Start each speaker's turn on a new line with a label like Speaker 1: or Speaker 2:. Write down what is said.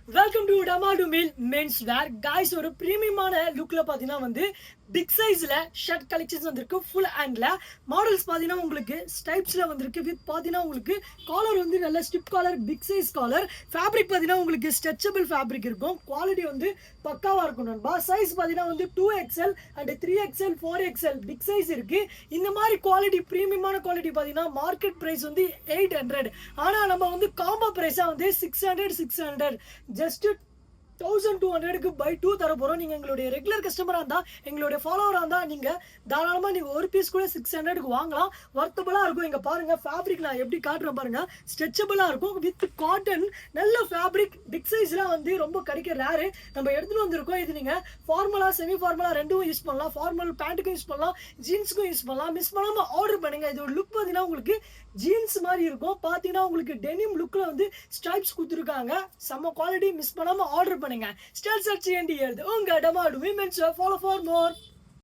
Speaker 1: Welcome to டமாடு mill men's wear guys. ஒரு பிரீமியமான லுக்கில் பார்த்தீங்கன்னா வந்து பிக் சைஸில் ஷர்ட் கலெக்ஷன்ஸ் வந்திருக்கு. ஃபுல் ஹேண்டில் மாடல்ஸ் பார்த்தீங்கன்னா உங்களுக்கு ஸ்டைப்ஸில் வந்திருக்கு. வித் பார்த்தீங்கன்னா உங்களுக்கு காலர் வந்து நல்ல stiff collar, big size collar. Fabric பார்த்தீங்கன்னா உங்களுக்கு ஸ்ட்ரெச்சபிள் ஃபேப்ரிக் இருக்கும். குவாலிட்டி வந்து பக்காவாக இருக்கும் நண்பா. சைஸ் பார்த்தீங்கன்னா வந்து 2XL and 3XL 4XL big size இருக்குது. இந்த மாதிரி குவாலிட்டி பிரீமியமான குவாலிட்டி பார்த்தீங்கன்னா மார்க்கெட் ப்ரைஸ் வந்து 800. ஆனால் நம்ம வந்து காம்போ ப்ரைஸாக வந்து 600 ஜஸ்ட் 1200க்கு பை 2 தர போகிறோம். நீங்கள் எங்களுடைய ரெகுலர் கஸ்டமராக இருந்தால், எங்களுடைய ஃபாலோவராக இருந்தால் நீங்கள் தாராளமாக நீங்கள் ஒரு பீஸ் கூட 600க்கு வாங்கலாம். வர்த்தபுளாக இருக்கும். இங்கே பாருங்கள் ஃபேப்ரிக் நான் எப்படி காட்டுறேன் பாருங்கள். ஸ்ட்ரெச்சபிளாக இருக்கும் வித் காட்டன். நல்ல ஃபேப்ரிக். பிக் சைஸ்லாம் வந்து ரொம்ப கிடைக்க ரேரு. நம்ம எடுத்துகிட்டு வந்திருக்கோம். இது நீங்கள் ஃபார்மலாக செமி ஃபார்மலாக ரெண்டும் யூஸ் பண்ணலாம். ஃபார்மல் பேண்ட்டுக்கும் யூஸ் பண்ணலாம், ஜீன்ஸுக்கும் யூஸ் பண்ணலாம். மிஸ் பண்ணாமல் ஆர்டர் பண்ணுங்கள். இது ஒரு லுக் பார்த்தீங்கன்னா உங்களுக்கு ஜீன்ஸ் மாதிரி இருக்கும். பார்த்தீங்கன்னா உங்களுக்கு டெனிம் லுக்கில் வந்து ஸ்ட்ரைப்ஸ் கொடுத்துருக்காங்க. செம்ம குவாலிட்டி. மிஸ் பண்ணாமல் ஆர்டர் பண்ணுங்க. ஸ்டைல் சர்ச் உங்க டமாடு விமென்ஸ் ஃபாலோ ஃபார் மோர்.